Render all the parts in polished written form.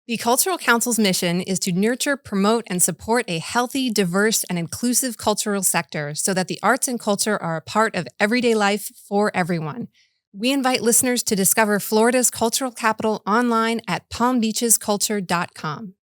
The Cultural Council's mission is to nurture, promote, and support a healthy, diverse, and inclusive cultural sector so that the arts and culture are a part of everyday life for everyone. We invite listeners to discover Florida's cultural capital online at palmbeachesculture.com.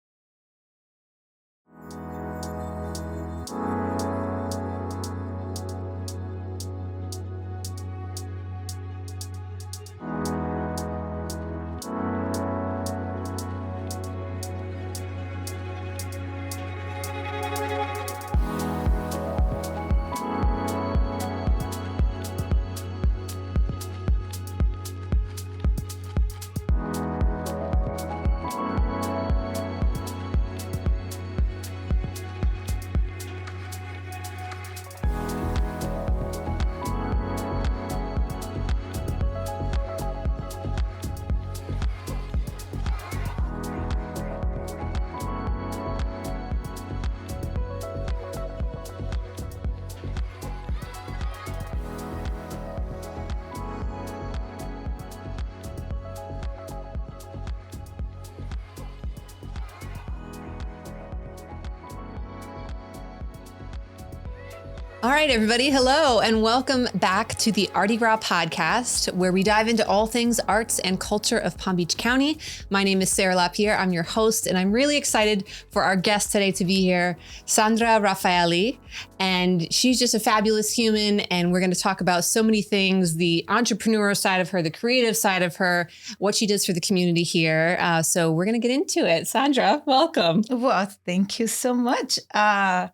All right, everybody. Hello, and welcome back to the Artie Gras podcast, where we dive into all things arts and culture of Palm Beach County. My name is Sandra Raffaelli. I'm your host, and I'm really excited for our guest today to be here, Sandra Raffaelli. And she's just a fabulous human, and we're going to talk about so many things, the entrepreneurial side of her, the creative side of her, what she does for the community here. So we're going to get into it. Sandra, welcome. Well, thank you so much. And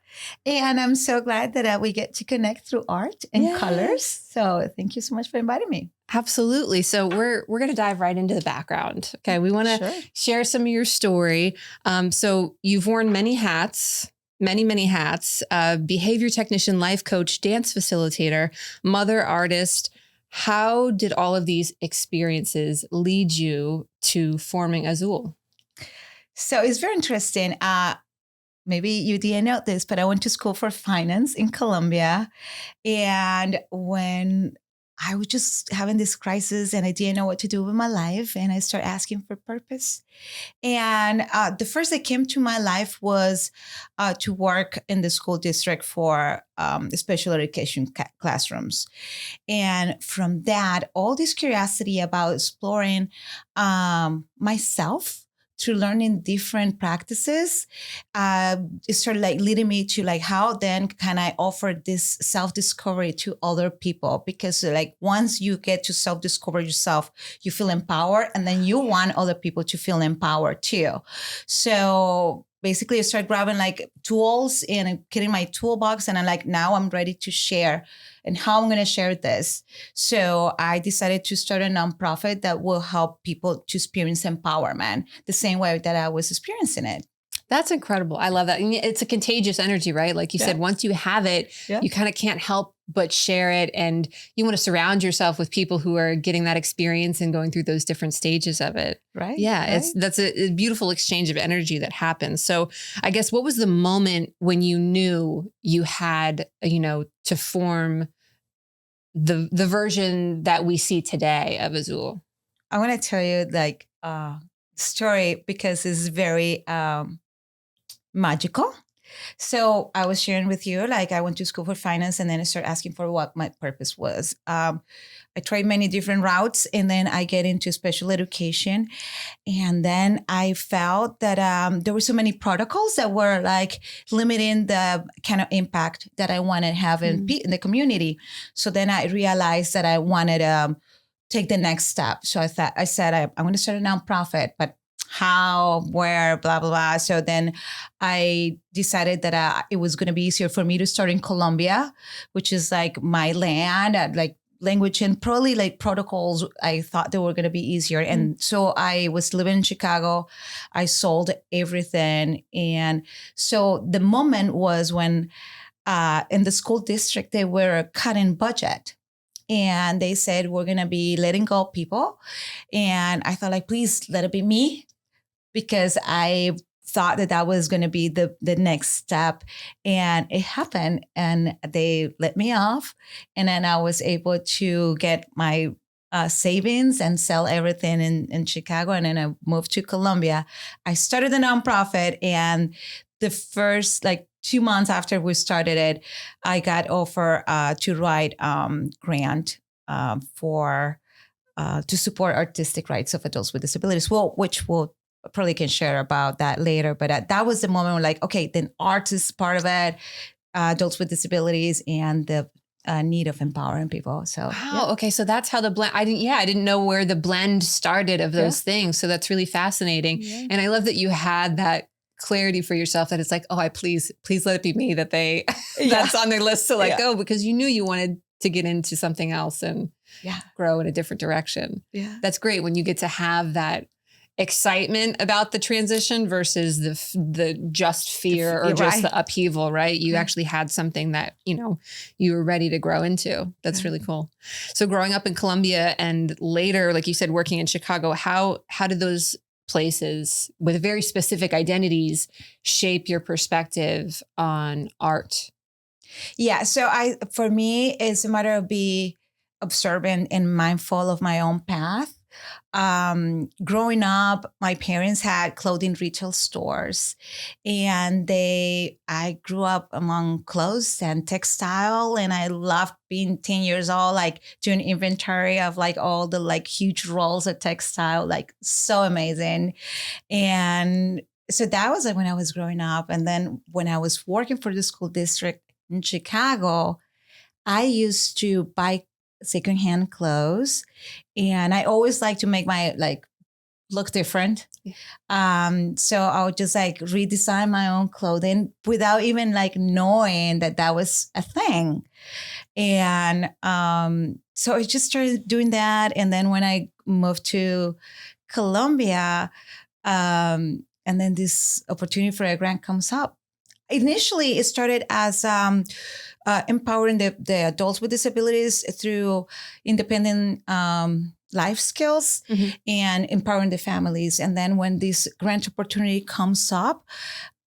I'm so glad that we get to connect through art and colors. So thank you so much for inviting me. Absolutely. So we're going to dive right into the background. Okay. We want to share some of your story. So you've worn many hats, many hats, behavior technician, life coach, dance facilitator, mother artist. How did all of these experiences lead you to forming aZul? So it's very interesting. Maybe you didn't know this, but I went to school for finance in Colombia. And when I was just having this crisis and I didn't know what to do with my life, and I started asking for purpose. And the first that came to my life was to work in the school district for special education classrooms. And from that, all this curiosity about exploring myself through learning different practices, it started leading me to how then can I offer this self-discovery to other people? Because once you get to self-discover yourself, you feel empowered, and then you want other people to feel empowered too. So basically I started grabbing tools and getting my toolbox, and I'm now I'm ready to share and how I'm going to share this. So I decided to start a nonprofit that will help people to experience empowerment the same way that I was experiencing it. That's incredible. I love that. And it's a contagious energy, right? Like you said, once you have it, you kind of can't help but share it. And you want to surround yourself with people who are getting that experience and going through those different stages of it. Right. Yeah. Right. That's a beautiful exchange of energy that happens. So I guess what was the moment when you knew you had, to form the version that we see today of aZul? I want to tell you story because it's very magical. So I was sharing with you, I went to school for finance, and then I started asking for what my purpose was. I tried many different routes, and then I get into special education. And then I felt that there were so many protocols that were limiting the kind of impact that I wanted to have in the community. So then I realized that I wanted to take the next step. So I said, I'm going to start a nonprofit, but how, where, blah, blah, blah. So then I decided that it was going to be easier for me to start in Colombia, which is my land, language and probably protocols. I thought they were going to be easier. And so I was living in Chicago. I sold everything. And so the moment was when in the school district, they were cutting budget. And they said, we're going to be letting go of people. And I thought, please let it be me, because I thought that was going to be the next step. And it happened, and they let me off. And then I was able to get my savings and sell everything in Chicago. And then I moved to Colombia. I started a nonprofit, and the first 2 months after we started it, I got offered to write grant for to support artistic rights of adults with disabilities. Well, which we'll probably can share about that later. But that was the moment where okay, then art is part of it, adults with disabilities, and the need of empowering people. So wow. Okay. So that's how the blend, I didn't know where the blend started of those things. So that's really fascinating. Yeah. And I love that you had that clarity for yourself that it's please let it be me that that's on their list to let go, because you knew you wanted to get into something else and grow in a different direction. Yeah. That's great when you get to have that excitement about the transition versus the just fear or just the upheaval, right? You actually had something that, you were ready to grow into. That's really cool. So growing up in Colombia and later, like you said, working in Chicago, how did those places with very specific identities shape your perspective on art? Yeah. So for me, it's a matter of being observant and mindful of my own path. Growing up, my parents had clothing retail stores, and I grew up among clothes and textile, and I loved being 10 years old, doing inventory of all the huge rolls of textile, so amazing. And so that was when I was growing up. And then when I was working for the school district in Chicago, I used to buy secondhand clothes, and I always like to make my look different. Yeah. So I would just redesign my own clothing without even knowing that was a thing. And so I just started doing that. And then when I moved to Colombia, and then this opportunity for a grant comes up. Initially, it started as empowering the adults with disabilities through independent life skills and empowering the families. And then when this grant opportunity comes up,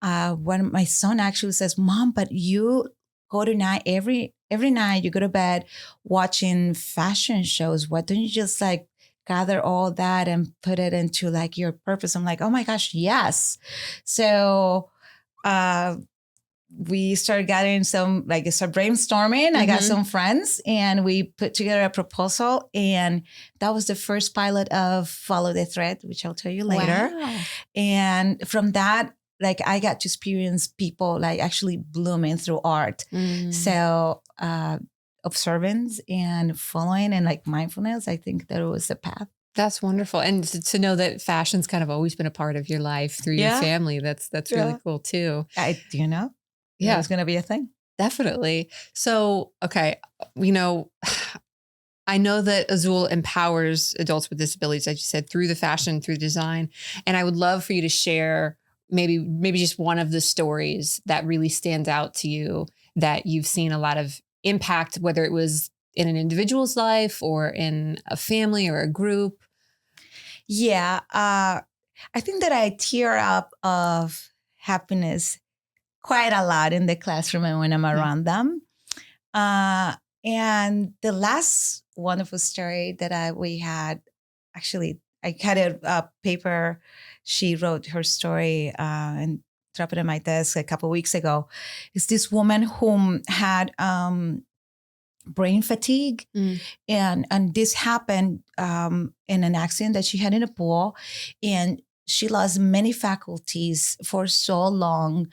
when my son actually says, "Mom, but you go to night every night, you go to bed watching fashion shows. Why don't you just gather all that and put it into your purpose?" I'm like, "Oh my gosh, yes." So we started gathering some, start brainstorming. I got some friends, and we put together a proposal. And that was the first pilot of Follow the Thread, which I'll tell you later. Wow. And from that, I got to experience people actually blooming through art. So observance and following and mindfulness, I think that was the path. That's wonderful. And to know that fashion's kind of always been a part of your life through your family, that's really cool too. Yeah, it's going to be a thing. Definitely. So, okay, I know that aZul empowers adults with disabilities, as you said, through the fashion, through design. And I would love for you to share maybe just one of the stories that really stands out to you that you've seen a lot of impact, whether it was in an individual's life or in a family or a group. Yeah. I think that I tear up of happiness quite a lot in the classroom and when I'm around them. And the last wonderful story that we had, actually, I had a paper. She wrote her story and dropped it on my desk a couple of weeks ago. It's this woman who had brain fatigue. And this happened in an accident that she had in a pool. And she lost many faculties for so long,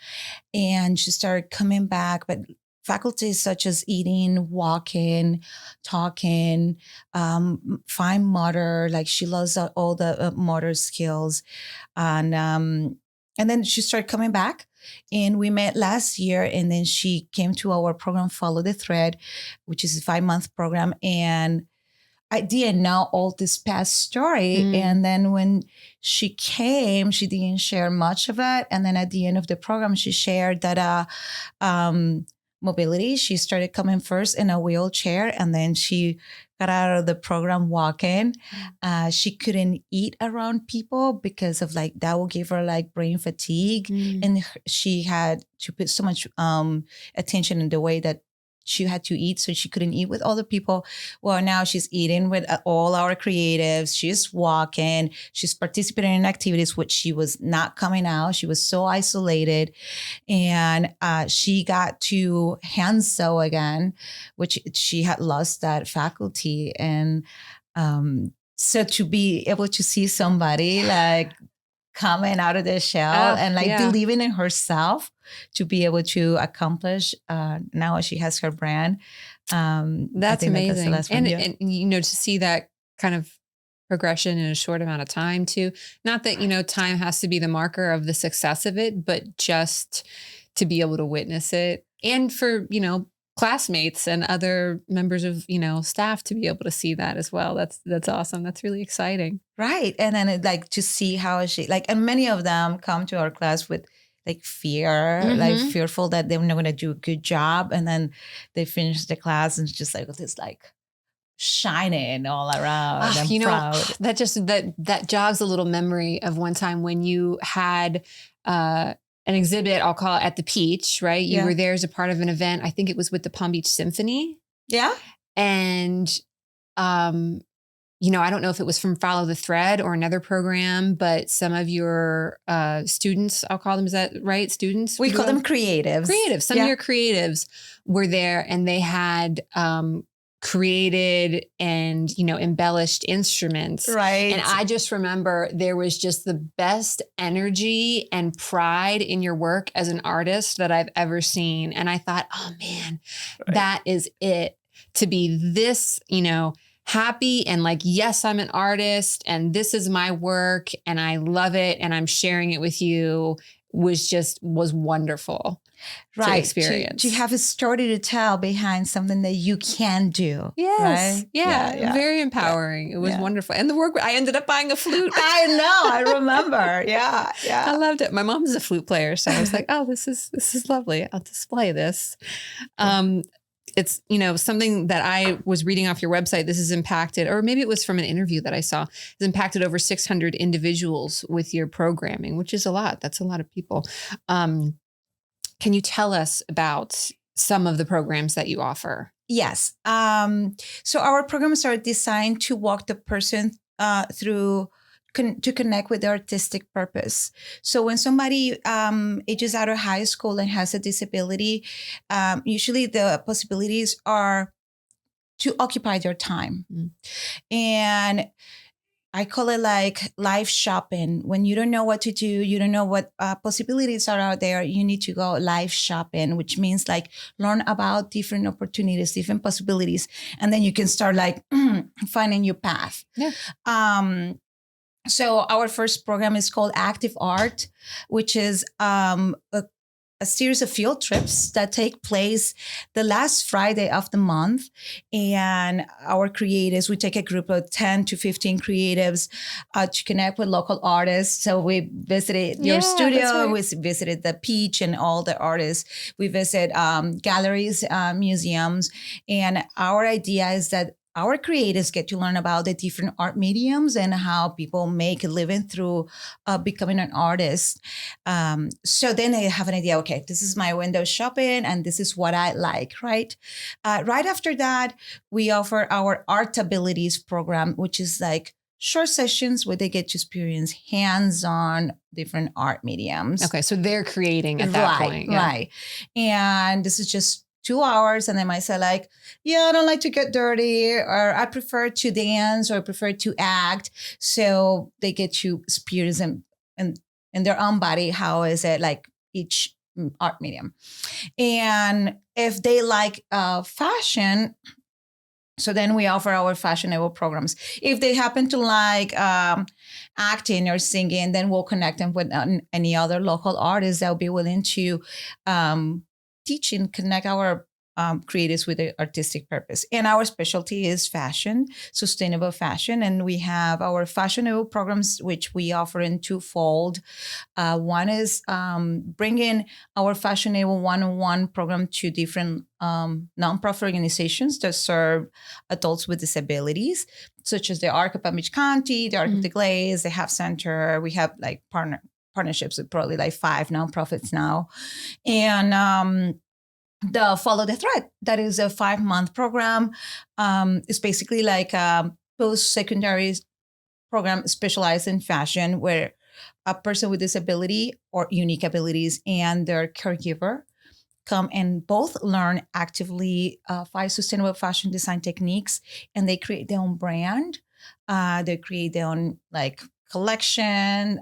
and she started coming back. But faculties such as eating, walking, talking, fine motor, she lost all the motor skills. And then she started coming back. And we met last year, and then she came to our program, Follow the Thread, which is a 5-month program. And I didn't know all this past story. And then when she came, she didn't share much of it. And then at the end of the program, she shared that mobility, she started coming first in a wheelchair, and then she got out of the program walking. She couldn't eat around people because of that will give her brain fatigue. And she had to put so much attention in the way that she had to eat, so she couldn't eat with other people. Well, now she's eating with all our creatives. She's walking. She's participating in activities which she was not coming out. She was so isolated, and she got to hand sew again, which she had lost that faculty. And so to be able to see somebody like coming out of their shell and like believing in herself to be able to accomplish. Now she has her brand. That's amazing. And, you know, to see that kind of progression in a short amount of time too. Not that, you know, time has to be the marker of the success of it, but just to be able to witness it, and for, you know, classmates and other members of, you know, staff to be able to see that as well. That's awesome. That's really exciting. Right. And then it, like to see how she like, and many of them come to our class with like fear, like fearful that they're not going to do a good job. And then they finish the class and it's just like this like shining all around. And you proud. know, that jogs a little memory of one time when you had an exhibit, I'll call it, at the Peach, right? You were there as a part of an event. I think it was with the Palm Beach Symphony. Yeah. And, you know, I don't know if it was from Follow the Thread or another program, but some of your students, I'll call them, is that right? Students? We call them creatives. Creatives. Some of your creatives were there, and they had created and, you know, embellished instruments. Right. And I just remember there was just the best energy and pride in your work as an artist that I've ever seen. And I thought, oh man, that is it, to be this, you know, happy and like, yes, I'm an artist and this is my work and I love it and I'm sharing it with you, was wonderful. Right. Experience. To have a story to tell behind something that you can do. Yes. Right? Yeah. Very empowering. It was wonderful. And the work, I ended up buying a flute. I know. I remember. Yeah. I loved it. My mom's a flute player. So I was like, oh, this is lovely. I'll display this. It's, you know, something that I was reading off your website. This has impacted, or maybe it was from an interview that I saw, has impacted over 600 individuals with your programming, which is a lot. That's a lot of people. Can you tell us about some of the programs that you offer? Yes. So our programs are designed to walk the person through to connect with their artistic purpose. So when somebody ages out of high school and has a disability, usually the possibilities are to occupy their time. And I call it like life shopping. When you don't know what to do, you don't know what possibilities are out there, you need to go life shopping, which means like learn about different opportunities, different possibilities. And then you can start like finding your path. Yeah. So our first program is called Active Art, which is a series of field trips that take place the last Friday of the month. And our creatives, we take a group of 10 to 15 creatives to connect with local artists. So we visited your studio, we visited the Peach and all the artists. We visit galleries, museums. And our idea is that our creatives get to learn about the different art mediums and how people make a living through becoming an artist. So then they have an idea, okay, this is my window shopping and this is what I like, right? Right after that, we offer our Art Abilities program, which is like short sessions where they get to experience hands-on different art mediums. Okay, so they're creating at that point. Right. And this is just 2 hours, and they might say like, yeah, I don't like to get dirty, or I prefer to dance, or I prefer to act. So they get to experience in their own body, how is it like each art medium. And if they like fashion, so then we offer our fashionable programs. If they happen to like acting or singing, then we'll connect them with any other local artists that will be willing to teach and connect our creatives with the artistic purpose. And our specialty is fashion, sustainable fashion. And we have our fashionable programs, which we offer in twofold. One is bringing our fashionable one-on-one program to different nonprofit organizations that serve adults with disabilities, such as the Arc of Palm Beach County, the Arc of the Glaze, the Half Center. We have like partnerships with probably like 5 nonprofits now. And the Follow the Thread. That is a 5-month program. It's basically like a post-secondary program specialized in fashion, where a person with disability or unique abilities and their caregiver come and both learn actively 5 sustainable fashion design techniques, and they create their own brand. They create their own like collection,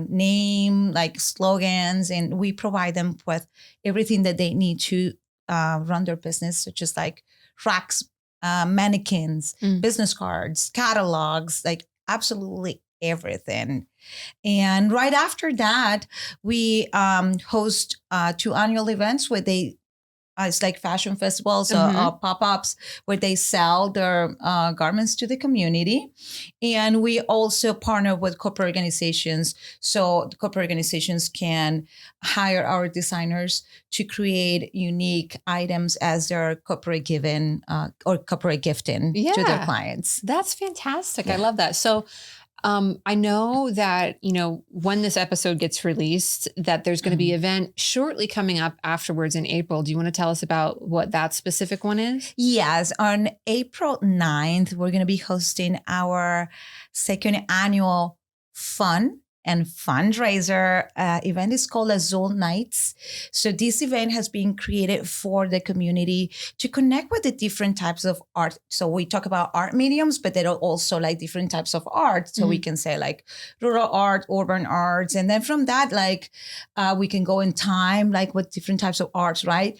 name, like slogans, and we provide them with everything that they need to run their business, such as like racks, mannequins, business cards, catalogs, like absolutely everything. And right after that, we host 2 annual events where they it's like fashion festivals, pop-ups where they sell their garments to the community. And we also partner with corporate organizations. So the corporate organizations can hire our designers to create unique items as their corporate giving or corporate gifting to their clients. That's fantastic. I love that. So I know that, when this episode gets released, that there's going to be an event shortly coming up afterwards in April. Do you want to tell us about what that specific one is? Yes. On April 9th, we're going to be hosting our 2nd annual fun and fundraiser event. Is called aZul Nights. So this event has been created for the community to connect with the different types of art. So we talk about art mediums, but there are also like different types of art. So we can say like rural art, urban arts. And then from that, like we can go in time, like with different types of arts, right?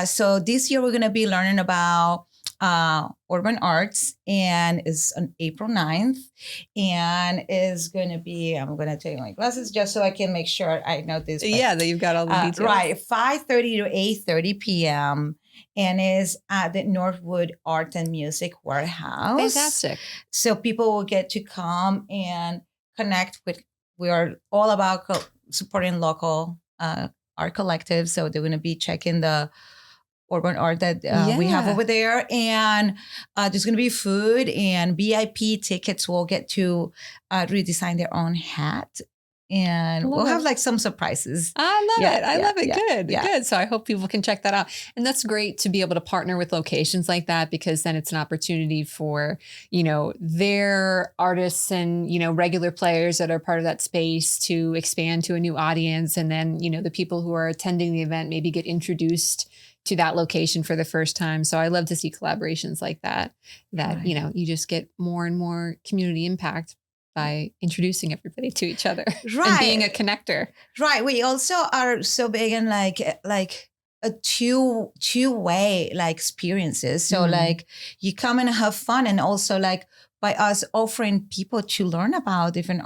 So this year we're going to be learning about urban arts, and is on April 9th, and is going to be, I'm going to take my glasses just so I can make sure I know this. That you've got all the details. Right. 5:30 to 8:30 p.m. and is at the Northwood Art and Music Warehouse. Fantastic. So people will get to come and connect with, we are all about supporting local art collectives. So they're going to be checking the urban art that we have over there. And there's going to be food, and VIP tickets will get to redesign their own hat. And we'll have like some surprises. I love it. I love it. Good. So I hope people can check that out. And that's great to be able to partner with locations like that, because then it's an opportunity for, their artists and, regular players that are part of that space to expand to a new audience. And then, the people who are attending the event maybe get introduced to that location for the first time. So I love to see collaborations like that, you just get more and more community impact by introducing everybody to each other and being a connector. Right. We also are so big in like a two-way like experiences. So like you come and have fun, and also like by us offering people to learn about different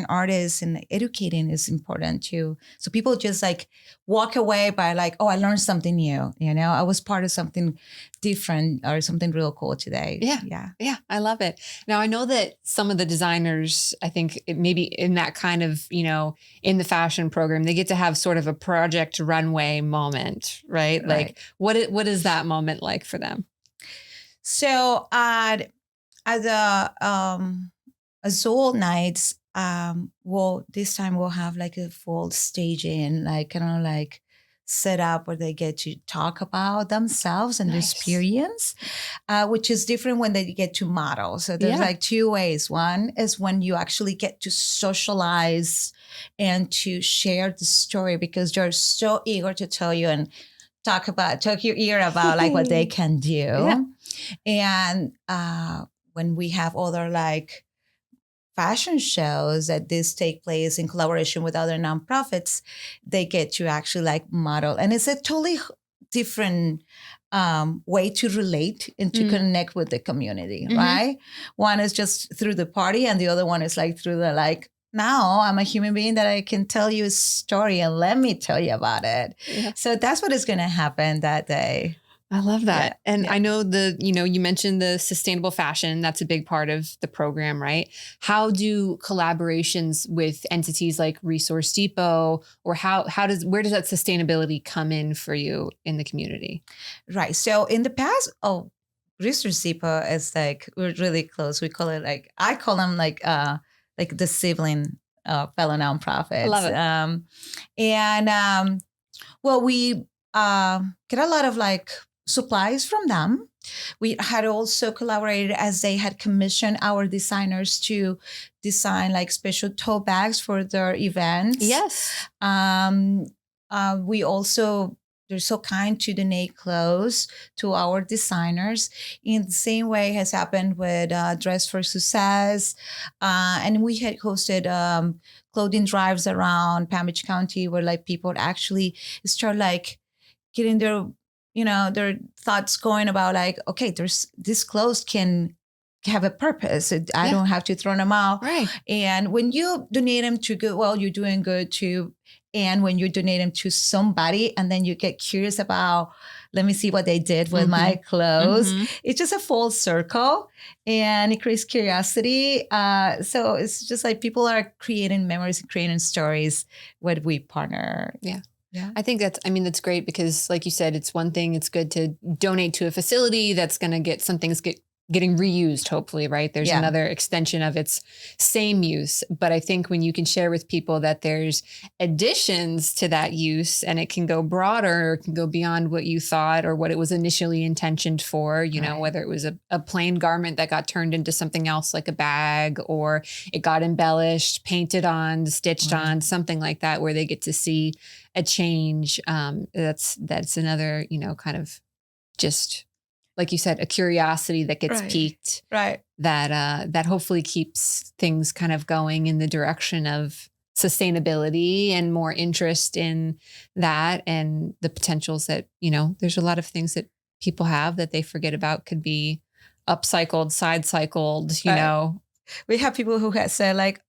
artists, and educating is important too. So people just like walk away by like, oh, I learned something new. I was part of something different or something real cool today. Yeah. I love it. Now I know that some of the designers, I think maybe in that kind of, in the fashion program, they get to have sort of a project runway moment, right? Like what is that moment like for them? So at the aZul Nights, this time we'll have like a full staging, like kind of like set up where they get to talk about themselves and their experience, which is different when they get to model. So there's like 2 ways. One is when you actually get to socialize and to share the story, because they're so eager to tell you and talk your ear about like what they can do. And when we have other like fashion shows that this take place in collaboration with other nonprofits, they get to actually like model. And it's a totally different way to relate and to connect with the community, right? One is just through the party, and the other one is like through the like, now I'm a human being that I can tell you a story, and let me tell you about it. So that's what is going to happen that day. I love that. And I know you mentioned the sustainable fashion. That's a big part of the program, right? How do collaborations with entities like Resource Depot, or where does that sustainability come in for you in the community? Right. So in the past, Resource Depot is like, we're really close. We call it like, I call them like the sibling fellow nonprofits. I love it. Well, we get a lot of like supplies from them. We had also collaborated as they had commissioned our designers to design like special tote bags for their events. Yes. We also, they're so kind to donate clothes to our designers. In the same way has happened with Dress for Success. And we had hosted clothing drives around Palm Beach County where like people would actually start like getting their, their thoughts going about like, okay, there's this clothes can have a purpose. I don't have to throw them out. Right. And when you donate them to good, well, you're doing good too. And when you donate them to somebody and then you get curious about, let me see what they did with my clothes. It's just a full circle and it creates curiosity. So it's just like people are creating memories and creating stories when we partner. Yeah. Yeah. I think that's great because like you said, it's one thing, it's good to donate to a facility that's going to get some things getting reused, hopefully, right? There's another extension of its same use. But I think when you can share with people that there's additions to that use and it can go broader, or it can go beyond what you thought or what it was initially intentioned for, you know, whether it was a plain garment that got turned into something else like a bag, or it got embellished, painted on, stitched on, something like that, where they get to see a change. That's another, kind of just, like you said, a curiosity that gets piqued, that hopefully keeps things kind of going in the direction of sustainability and more interest in that and the potentials that, there's a lot of things that people have that they forget about could be upcycled, side cycled, We have people who have said like,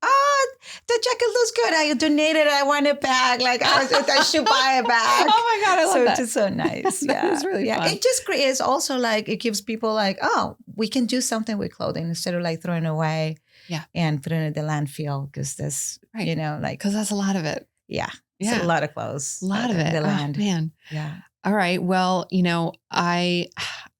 the jacket looks good. I donated it. I want it back. Like I should buy it back. Oh my God, I love that. So it's so nice. That is really fun. It just creates also like, it gives people like, oh, we can do something with clothing instead of like throwing away and putting it in the landfill because that's, because that's a lot of it. Yeah. It's a lot of clothes. A lot of it. The land. Oh, man. Yeah. All right. Well,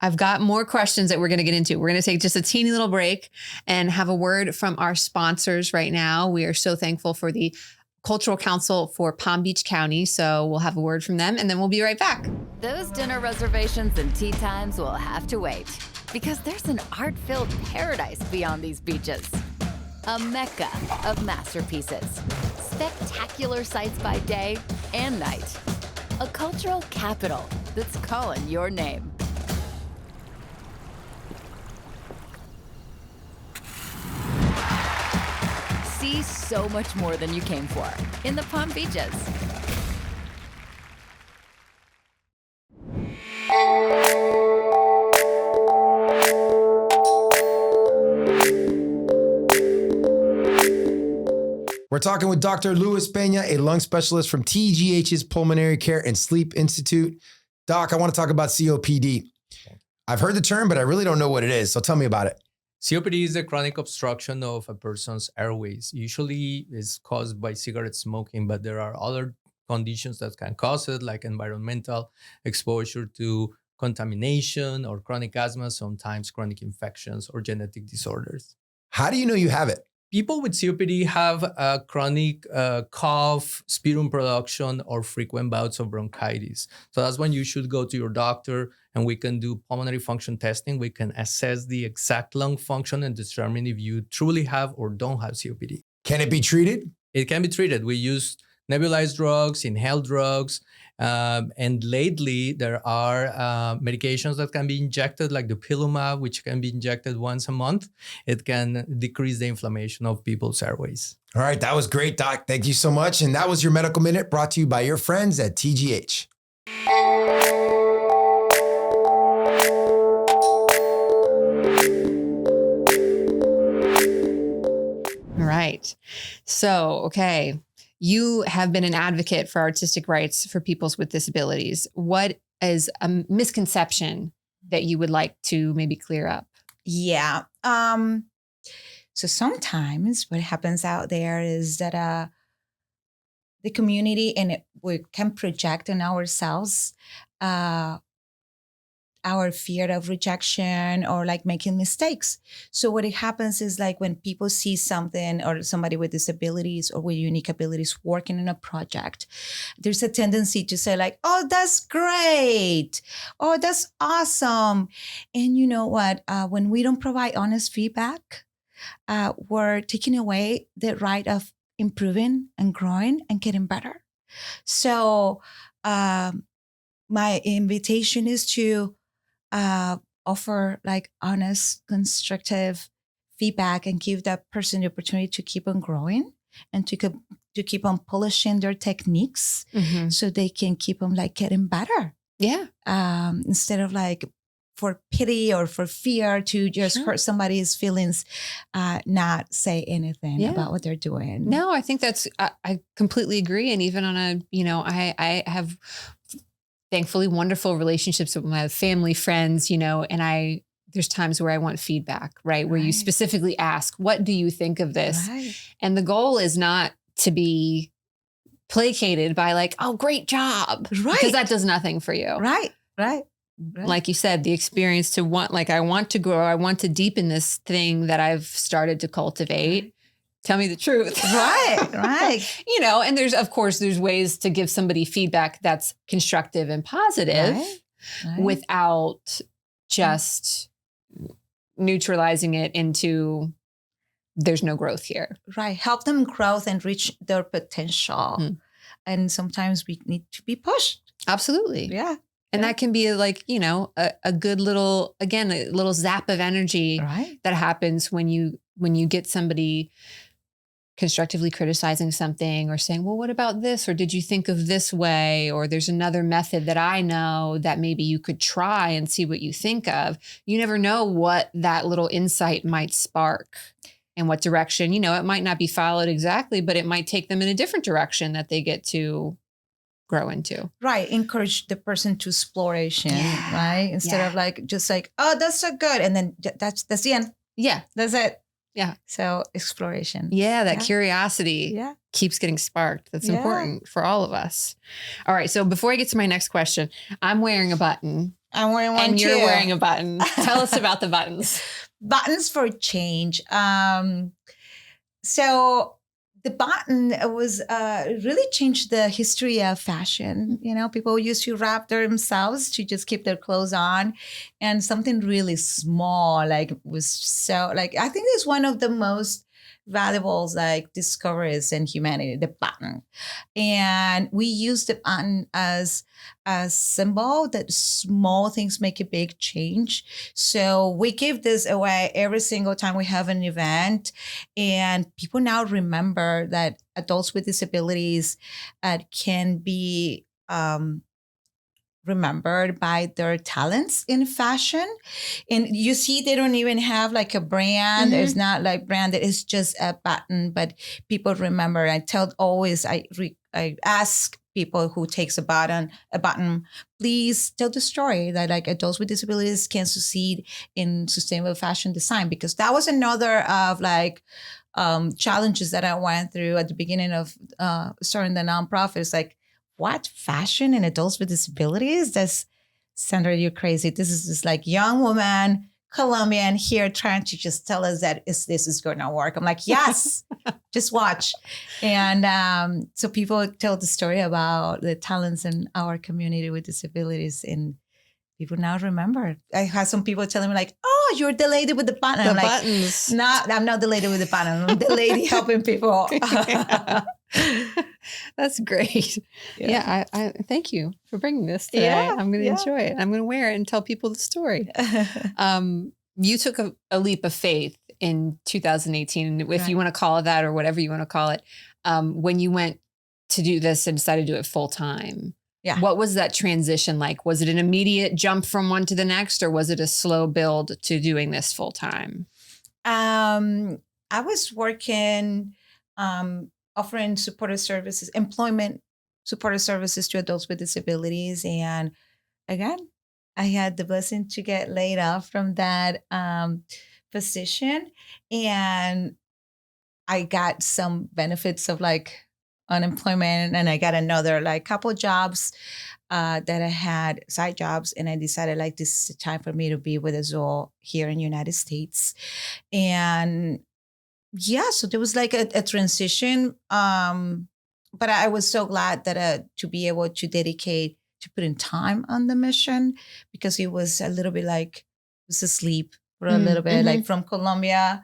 I've got more questions that we're going to get into. We're going to take just a teeny little break and have a word from our sponsors right now. We are so thankful for the Cultural Council for Palm Beach County. So we'll have a word from them and then we'll be right back. Those dinner reservations and tea times will have to wait because there's an art-filled paradise beyond these beaches. A mecca of masterpieces, spectacular sights by day and night. A cultural capital that's calling your name. See so much more than you came for in the Palm Beaches. We're talking with Dr. Luis Peña, a lung specialist from TGH's Pulmonary Care and Sleep Institute. Doc, I want to talk about COPD. I've heard the term, but I really don't know what it is. So tell me about it. COPD is the chronic obstruction of a person's airways. Usually it's caused by cigarette smoking, but there are other conditions that can cause it, like environmental exposure to contamination or chronic asthma, sometimes chronic infections or genetic disorders. How do you know you have it? People with COPD have a chronic cough, sputum production, or frequent bouts of bronchitis. So that's when you should go to your doctor and we can do pulmonary function testing. We can assess the exact lung function and determine if you truly have or don't have COPD. Can it be treated? It can be treated. We use nebulized drugs, inhaled drugs, and lately there are medications that can be injected, like the Dupilumab, which can be injected once a month. It can decrease the inflammation of people's airways. All right, that was great, Doc. Thank you so much. And that was your Medical Minute brought to you by your friends at TGH. All right. So, okay. You have been an advocate for artistic rights for people with disabilities. What is a misconception that you would like to maybe clear up? Yeah. So sometimes what happens out there is that the community we can project on ourselves our fear of rejection or like making mistakes. So what it happens is like when people see something or somebody with disabilities or with unique abilities working in a project, there's a tendency to say like, oh, that's great. Oh, that's awesome. And you know what? When we don't provide honest feedback, we're taking away the right of improving and growing and getting better. So my invitation is to offer like honest, constructive feedback and give that person the opportunity to keep on growing and to keep on polishing their techniques so they can keep on like getting better. Yeah. Instead of like for pity or for fear to just hurt somebody's feelings, not say anything about what they're doing. No, I think I completely agree. And even on a, I have thankfully wonderful relationships with my family, friends, and there's times where I want feedback, right? Where you specifically ask, what do you think of this? Right. And the goal is not to be placated by like, oh, great job. Right. Because that does nothing for you. Right. Like you said, the experience to I want to grow. I want to deepen this thing that I've started to cultivate. Tell me the truth. Right. And there's ways to give somebody feedback that's constructive and positive without just neutralizing it into there's no growth here. Right. Help them grow and reach their potential. And sometimes we need to be pushed. Absolutely. Yeah. And that can be like, a good little, again, a little zap of energy that happens when you get somebody constructively criticizing something or saying, well, what about this? Or did you think of this way? Or there's another method that I know that maybe you could try and see what you think of. You never know what that little insight might spark and what direction, it might not be followed exactly, but it might take them in a different direction that they get to grow into. Right. Encourage the person to exploration, right? Instead of like, just like, oh, that's so good. And then that's the end. Yeah. That's it. Yeah. So exploration. Yeah. That curiosity keeps getting sparked. That's important for all of us. All right. So before I get to my next question, I'm wearing a button. I'm wearing one and too. You're wearing a button. Tell us about the buttons. Buttons for change. So the button was really changed the history of fashion. People used to wrap themselves to just keep their clothes on, and something really small was so I think it's one of the most valuable discoveries in humanity, the button. And we use the button as a symbol that small things make a big change. So we give this away every single time we have an event. And people now remember that adults with disabilities can be remembered by their talents in fashion. And you see, they don't even have a brand. There's not branded. It's just a button, but people remember. I ask people who takes a button, please tell the story that adults with disabilities can succeed in sustainable fashion design, because that was another of challenges that I went through at the beginning of starting the nonprofit. It's what, fashion and adults with disabilities? That's, Sandra, you're crazy. This is this young woman, Colombian, here trying to just tell us that this is going to work. I'm yes, just watch. And so people tell the story about the talents in our community with disabilities, and people now remember. I had some people telling me oh, you're the lady with the button. I'm buttons. No, I'm not the lady with the button. I'm the lady helping people. That's great. Yeah, I thank you for bringing this today. I'm going to enjoy it. I'm going to wear it and tell people the story. You took a leap of faith in 2018, if you want to call it that, or whatever you want to call it, when you went to do this and decided to do it full time. Yeah. What was that transition like? Was it an immediate jump from one to the next, or was it a slow build to doing this full time? I was working, offering supportive services, employment supportive services to adults with disabilities. And again, I had the blessing to get laid off from that position. And I got some benefits of unemployment, and I got another like couple jobs that I had, side jobs, and I decided like this is the time for me to be with aZul here in the United States. And yeah, so there was like a transition. But I was so glad that to be able to dedicate to putting time on the mission, because it was a little bit like it was asleep for a little bit. Like from Colombia,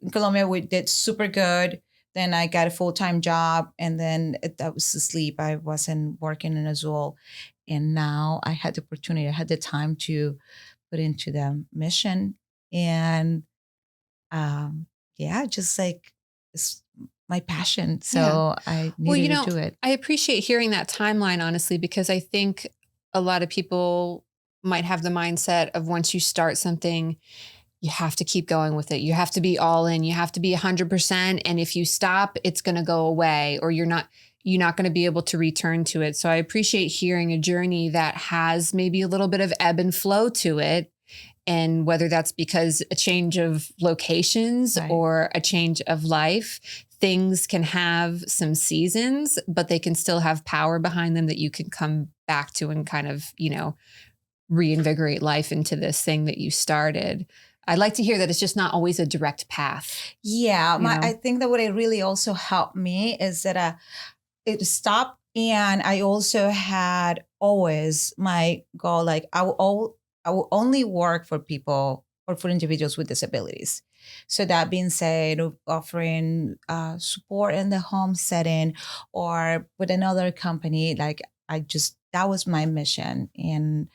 in Colombia we did super good. Then I got a full-time job, and then that was asleep. I wasn't working in aZul, and now I had the opportunity. I had the time to put into the mission, and yeah, just like it's my passion. So I needed to do it. I appreciate hearing that timeline, honestly, because I think a lot of people might have the mindset of once you start something, you have to keep going with it. You have to be all in. You have to be 100%. And if you stop, it's going to go away, or you're not going to be able to return to it. So I appreciate hearing a journey that has maybe a little bit of ebb and flow to it. And whether that's because a change of locations or a change of life, things can have some seasons, but they can still have power behind them that you can come back to and kind of, reinvigorate life into this thing that you started. I'd like to hear that it's just not always a direct path. Yeah. I think that what it really also helped me is that it stopped. And I also had always my goal, like I will only work for people or for individuals with disabilities. So that being said, offering support in the home setting or with another company, like that was my mission. And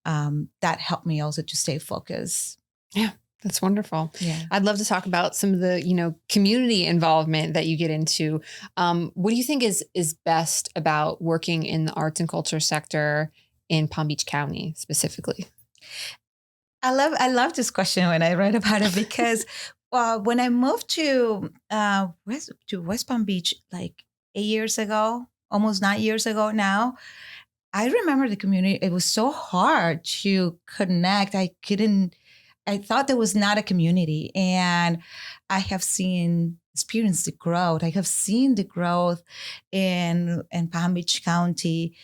that helped me also to stay focused. Yeah, that's wonderful. Yeah. I'd love to talk about some of the, community involvement that you get into. What do you think is best about working in the arts and culture sector in Palm Beach County specifically? I love this question when I read about it, because when I moved to West Palm Beach like 8 years ago, almost 9 years ago now, I remember the community. It was so hard to connect. I thought there was not a community, and I have experienced the growth. I have seen the growth in Palm Beach County.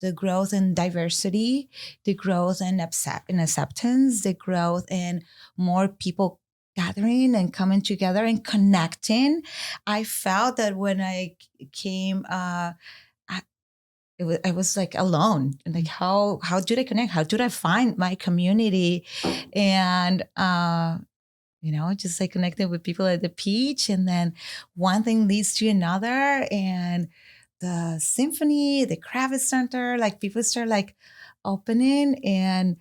The growth in diversity, the growth in acceptance, the growth in more people gathering and coming together and connecting. I felt that when I came, I was like alone. And like, how did I connect? How did I find my community? And just like connecting with people at the beach, and then one thing leads to another, and the symphony, the Kravitz Center, like people start like opening. And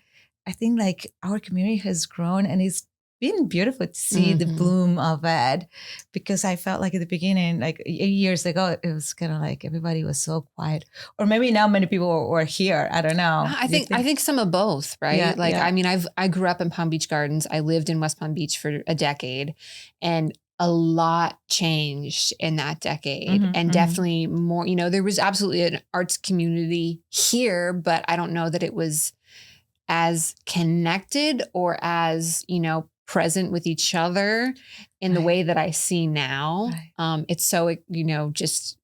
I think like our community has grown, and it's been beautiful to see the bloom of it, because I felt like at the beginning, like 8 years ago, it was kind of like everybody was so quiet, or maybe now many people were here. I don't know. I think some of both, right? Yeah, I mean, I grew up in Palm Beach Gardens. I lived in West Palm Beach for a decade, and a lot changed in that decade, and definitely more, there was absolutely an arts community here, but I don't know that it was as connected or as, present with each other in the way that I see now. It's so, just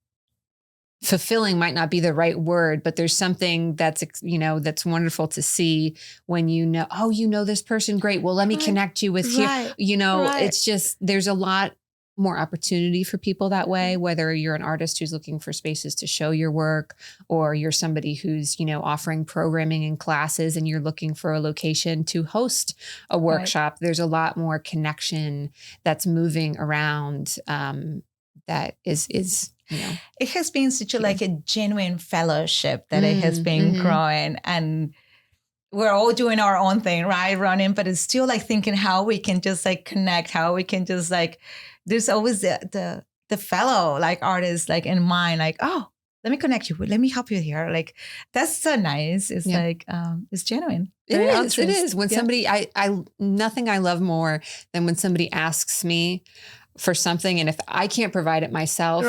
fulfilling might not be the right word, but there's something that's, that's wonderful to see when this person. Great. Well, let me connect you with here. It's just, there's a lot more opportunity for people that way, whether you're an artist who's looking for spaces to show your work, or you're somebody who's, offering programming and classes, and you're looking for a location to host a workshop. There's a lot more connection that's moving around, that is it has been such a genuine fellowship that it has been growing, and we're all doing our own thing, right? Running, but it's still like thinking how we can just like connect, how we can just like, there's always the fellow like artist like in mind, like, oh, let me connect you. Let me help you here. Like, that's so nice. It's like, it's genuine. It is. When somebody, nothing I love more than when somebody asks me for something, and if I can't provide it myself,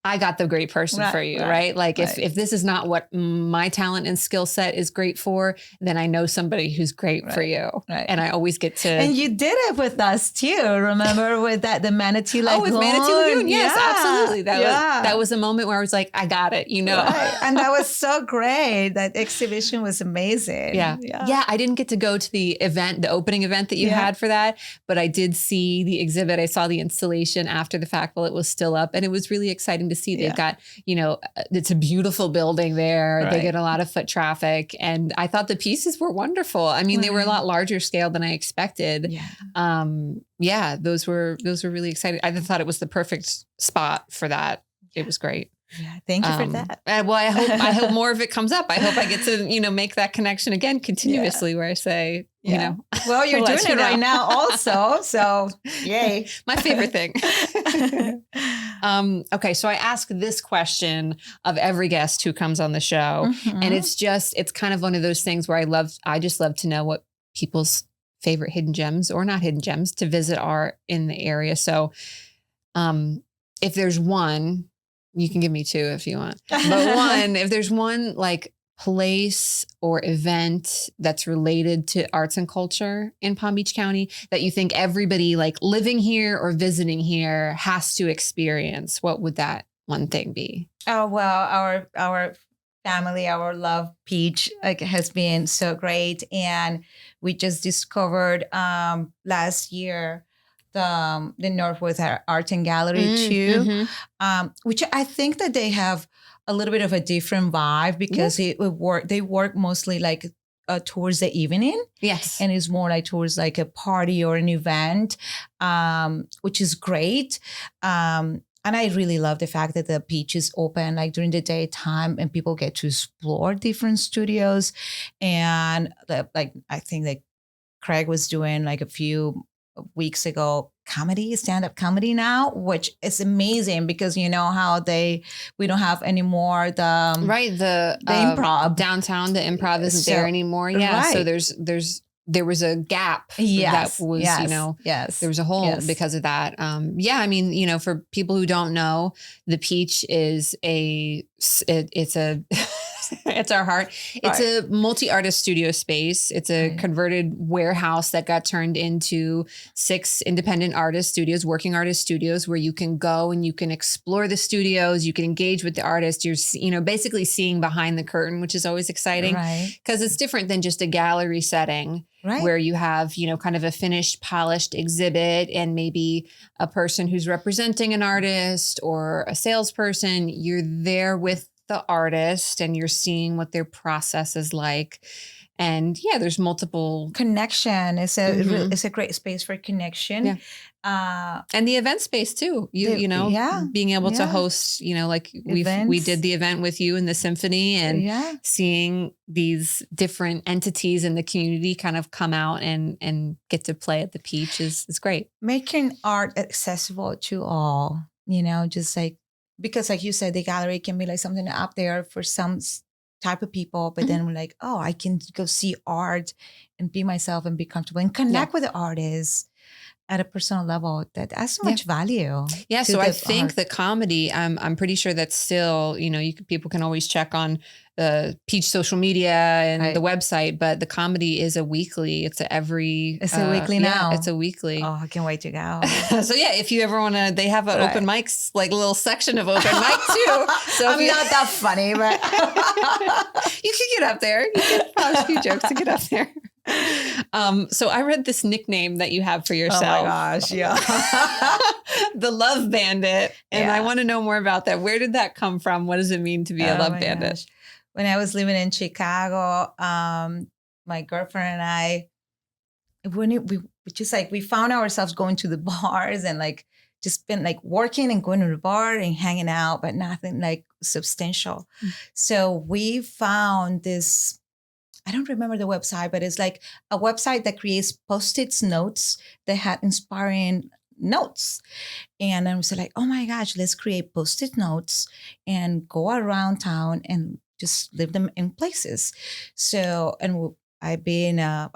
I got the great person for you, right? Like if this is not what my talent and skill set is great for, then I know somebody who's great for you. Right. And I always get to. And you did it with us too. Remember with the Manatee Lagoon? Oh, with Manatee Lagoon. Yes, absolutely. That was a moment where I was like, I got it, Right. And that was so great. That exhibition was amazing. Yeah. I didn't get to go to the event, the opening event that you had for that, but I did see the exhibit. I saw the installation after the fact while it was still up, and it was really exciting to see. They've got, it's a beautiful building there. Right. They get a lot of foot traffic, and I thought the pieces were wonderful. I mean, they were a lot larger scale than I expected. Those were really exciting. I thought it was the perfect spot for that. It was great. Yeah, thank you for that. Well, I hope more of it comes up. I hope I get to, make that connection again continuously where I say, well, you're doing it right now also. So yay. My favorite thing. Okay. So I ask this question of every guest who comes on the show. And it's kind of one of those things where I just love to know what people's favorite hidden gems or not hidden gems to visit are in the area. So if there's one, you can give me two if you want. But if there's one like place or event that's related to arts and culture in Palm Beach County that you think everybody like living here or visiting here has to experience, what would that one thing be? Oh, well, our family, our love Peach has been so great. And we just discovered last year the Northwest Art and Gallery too, which I think that they have a little bit of a different vibe because they work mostly like towards the evening. Yes. And it's more like towards like a party or an event, which is great. And I really love the fact that the Peach is open like during the daytime and people get to explore different studios. And I think that Craig was doing like a few weeks ago stand-up comedy now, which is amazing because you know how we don't have anymore the improv downtown. The improv isn't there anymore. So there was a gap that was there was a hole because of that. I mean, for people who don't know, the Peach is it's our heart. It's a multi-artist studio space. It's a converted warehouse that got turned into 6 independent artist studios, working artist studios, where you can go and you can explore the studios. You can engage with the artist. You're, basically seeing behind the curtain, which is always exciting because it's different than just a gallery setting. Right. Where you have, kind of a finished, polished exhibit and maybe a person who's representing an artist or a salesperson. You're there with the artist and you're seeing what their process is like. And there's multiple connection. It's a great space for connection. Yeah. And the event space too. Being able to host, like we did the event with you in the symphony and seeing these different entities in the community kind of come out and get to play at the Peach is great. Making art accessible to all, just like, because like you said, the gallery can be like something up there for some type of people, but then we're like, oh, I can go see art and be myself and be comfortable and connect with the artists at a personal level that has so much value. Yeah. So I think the comedy, I'm pretty sure that's still, people can always check on the Peach social media and the website, but the comedy is a weekly. It's a weekly now. It's a weekly. Oh, I can't wait to go. So if you ever want to, they have an open mics, like a little section of open mic too. So I'm not that funny, but you can get up there. You can post a few jokes to get up there. So I read this nickname that you have for yourself. Oh my gosh, yeah. The Love Bandit. And I want to know more about that. Where did that come from? What does it mean to be a love bandit? Gosh. When I was living in Chicago, my girlfriend and I, we found ourselves going to the bars and like just been like working and going to the bar and hanging out, but nothing like substantial. So we found this, I don't remember the website, but it's like a website that creates Post-it notes that had inspiring notes. And then we said like, oh my gosh, let's create Post-it notes and go around town and just leave them in places. So, and I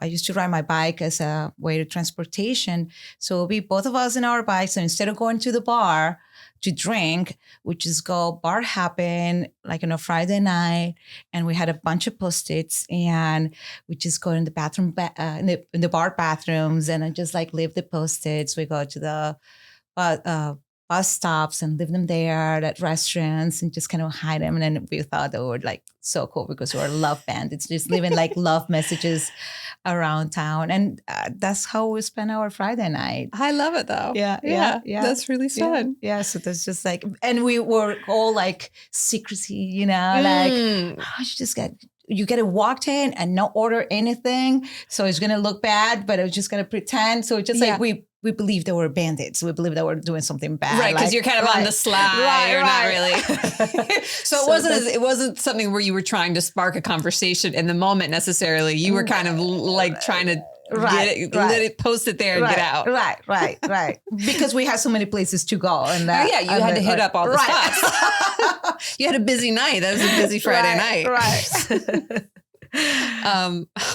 used to ride my bike as a way of transportation. So it'll be both of us in our bikes. And instead of going to the bar to drink, we just go bar hopping like on a Friday night, and we had a bunch of Post-its, and we just go in the bathroom, in the bar bathrooms, and I just like leave the Post-its. We go to the bus stops and leave them there at restaurants and just kind of hide them. And then we thought they were like so cool because we were love bandits, just leaving like love messages around town. And that's how we spend our Friday night. I love it though. Yeah. That's really fun. Yeah. So that's just like, and we were all like secrecy, you know, like, you get it walked in and not order anything. So it's going to look bad, but it's just going to pretend. So it's just like we believe they were bandits. We believe they were doing something bad. Right, because you're kind of on the sly. You're not really. So it wasn't something where you were trying to spark a conversation in the moment necessarily. You were kind of like trying to post it there and get out. Right. Because we had so many places to go. And you had to hit up all the spots. You had a busy night. That was a busy Friday night. Right.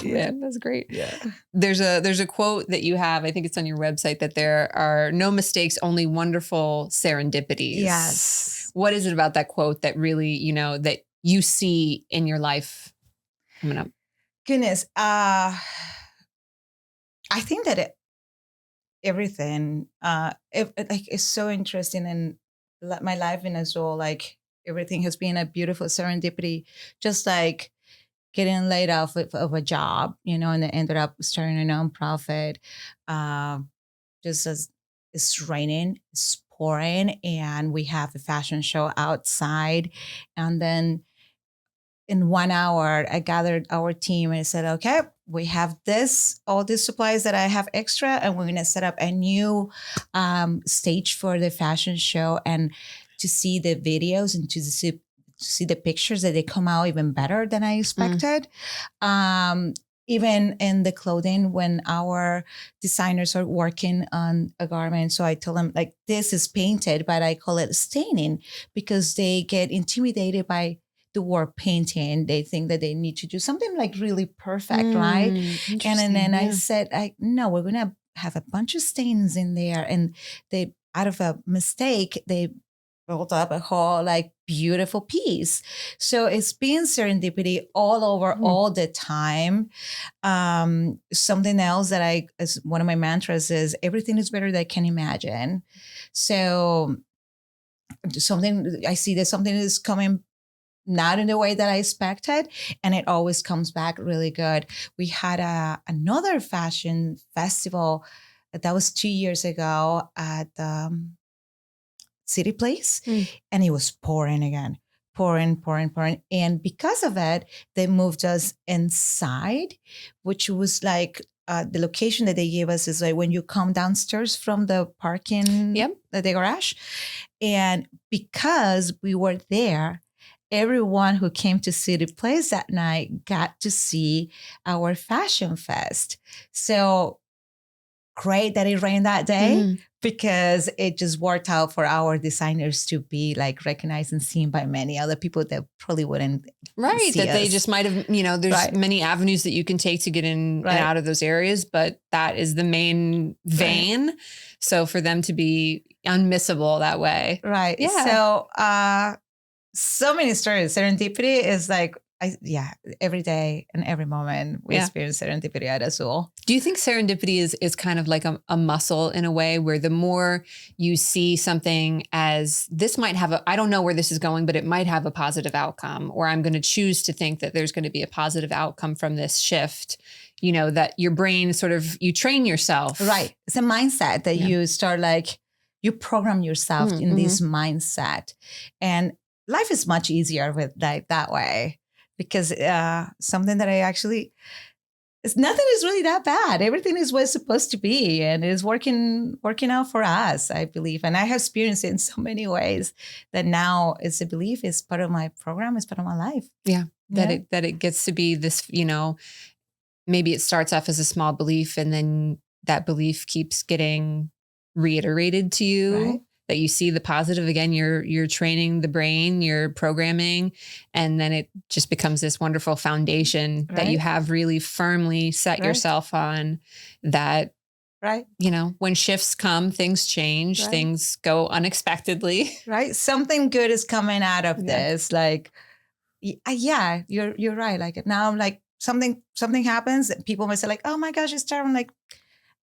Man, that's great. Yeah. There's a quote that you have, I think it's on your website, that there are no mistakes, only wonderful serendipities. Yes. What is it about that quote that really, that you see in your life coming up? Goodness. I think that everything, it's so interesting, and my life in aZul, like everything has been a beautiful serendipity, just like getting laid off of a job, and I ended up starting a nonprofit. Just as it's raining, it's pouring, and we have a fashion show outside. And then in 1 hour, I gathered our team and I said, okay, we have all these supplies that I have extra, and we're going to set up a new stage for the fashion show, and to see the videos and to see the pictures that they come out even better than I expected. Even in the clothing, when our designers are working on a garment. So I tell them like, this is painted, but I call it staining because they get intimidated by the word painting. They think that they need to do something like really perfect, right? And then I said, no, we're going to have a bunch of stains in there. And they, out of a mistake, they built up a whole like beautiful piece. So it's been serendipity all over all the time. Something else that as one of my mantras is, everything is better than I can imagine. So I see that something is coming not in the way that I expected, and it always comes back really good. We had another fashion festival that was 2 years ago at City Place, and it was pouring again, pouring. And because of it, they moved us inside, which was like the location that they gave us is like when you come downstairs from the parking, the garage. And because we were there, everyone who came to City Place that night got to see our fashion fest. So great that it rained that day because it just worked out for our designers to be like recognized and seen by many other people that probably wouldn't see that us. they just might have, there's many avenues that you can take to get in and out of those areas, but that is the main vein. So for them to be unmissable that way. Right. Yeah. So many stories. Serendipity is like, every day and every moment we experience serendipity at aZul. Do you think serendipity is kind of like a muscle in a way where the more you see something as this might have I don't know where this is going, but it might have a positive outcome, or I'm going to choose to think that there's going to be a positive outcome from this shift, that your brain sort of, you train yourself. Right. It's a mindset that you start like, you program yourself in this mindset, and life is much easier with that way. Because something that nothing is really that bad. Everything is what it's supposed to be, and it is working out for us, I believe. And I have experienced it in so many ways that now it's a belief, it's part of my program, it's part of my life. Yeah, that it gets to be this, maybe it starts off as a small belief, and then that belief keeps getting reiterated to you. Right. That you see the positive again, you're training the brain, you're programming, and then it just becomes this wonderful foundation that you have really firmly set yourself on, that Right. you know, when shifts come, things change, Right. things go unexpectedly. Right. Something good is coming out of Yeah. this. Like, yeah, you're right. Like now, like something happens. People might say like, "Oh my gosh, it's terrible." I'm like,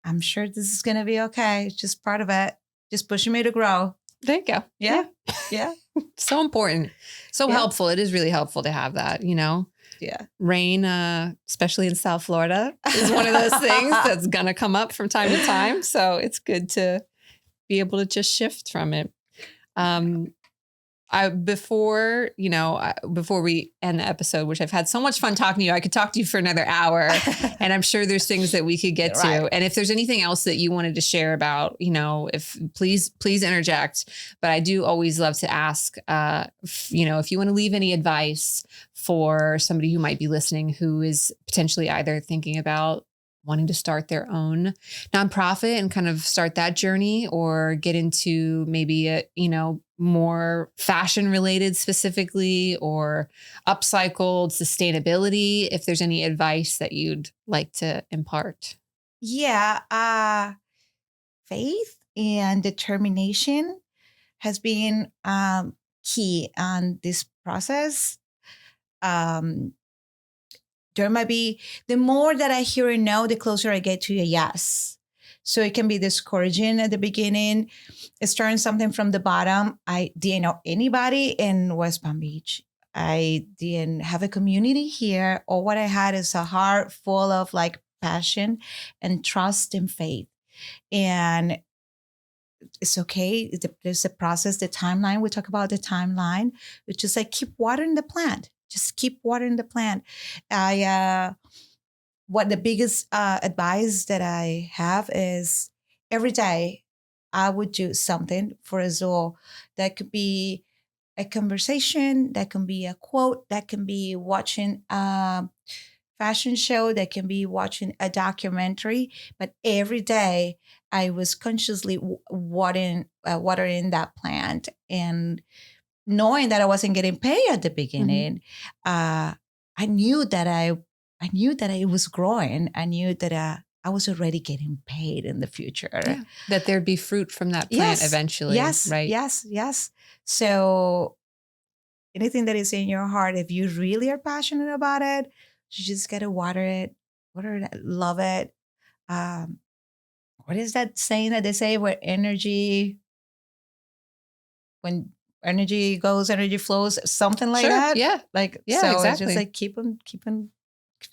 I'm sure this is gonna be okay. It's just part of it. Just pushing me to grow. There you go. Yeah. Yeah. So important. So Yeah. helpful. It is really helpful to have that, you know. Yeah. Rain, especially in South Florida, is one of those things that's going to come up from time to time. So it's good to be able to just shift from it. Before we end the episode, which I've had so much fun talking to you, I could talk to you for another hour, and I'm sure there's things that we could get to. Right. And if there's anything else that you wanted to share about, you know, if please interject. But I do always love to ask, if you want to leave any advice for somebody who might be listening, who is potentially either thinking about wanting to start their own nonprofit and kind of start that journey, or get into maybe a, more fashion related specifically, or upcycled sustainability, if there's any advice that you'd like to impart. Yeah. Faith and determination has been key on this process. There might be, the more that I hear a no, the closer I get to a yes. So it can be discouraging at the beginning. Starting something from the bottom. I didn't know anybody in West Palm Beach. I didn't have a community here. All what I had is a heart full of like passion and trust and faith. And it's okay. There's a process, the timeline. We talk about the timeline. It's just like keep watering the plant. Just keep watering the plant. What the biggest advice that I have is every day I would do something for aZul. That could be a conversation, that can be a quote, that can be watching a fashion show, that can be watching a documentary. But every day I was consciously watering that plant, and knowing that I wasn't getting paid at the beginning, I knew that it was growing. I knew that I was already getting paid in the future. Yeah. That there'd be fruit from that plant eventually. Yes. Right. Yes. So anything that is in your heart, if you really are passionate about it, you just gotta water it, love it. What is that saying that they say when energy goes, energy flows, something like that? Yeah. So exactly. it's just like keep on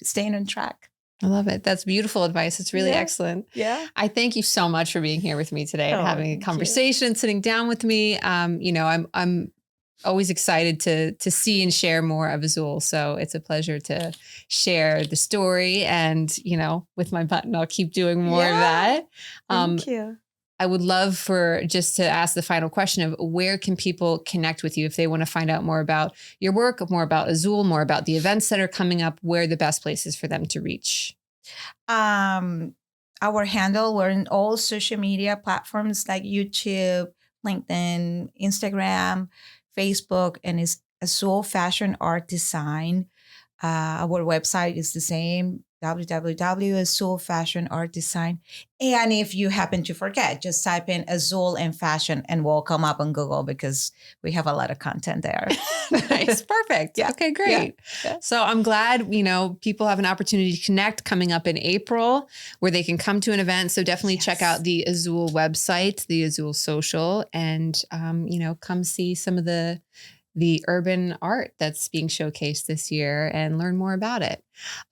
staying on track. I love it. That's beautiful advice. It's really excellent. Yeah. I thank you so much for being here with me today and having a thank conversation, sitting down with me. I'm always excited to see and share more of aZul. So it's a pleasure to share the story, and, with my button, I'll keep doing more of that. Thank you. I would love for just to ask the final question of where can people connect with you if they want to find out more about your work, more about aZul, more about the events that are coming up, where are the best places for them to reach? Our handle, we're in all social media platforms like YouTube, LinkedIn, Instagram, Facebook, and it's aZul Fashion Art Design. Our website is the same, www.aZul Fashion Art Design. And if you happen to forget, just type in aZul and fashion and we'll come up on Google, because we have a lot of content there. Nice. Perfect. Yeah. Okay, great. Yeah. So I'm glad, people have an opportunity to connect coming up in April where they can come to an event. So definitely check out the aZul website, the aZul social, and, come see some of the urban art that's being showcased this year and learn more about it.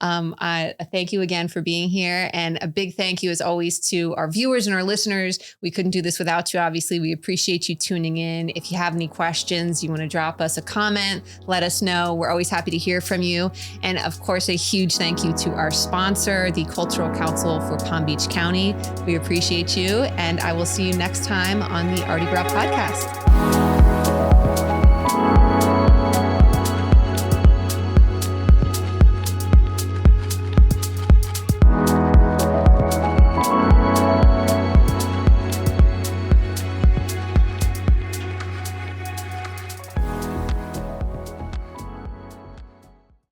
I thank you again for being here, and a big thank you as always to our viewers and our listeners. We couldn't do this without you. Obviously, we appreciate you tuning in. If you have any questions, you want to drop us a comment, let us know. We're always happy to hear from you. And of course, a huge thank you to our sponsor, the Cultural Council for Palm Beach County. We appreciate you, and I will see you next time on the Artie Gras podcast.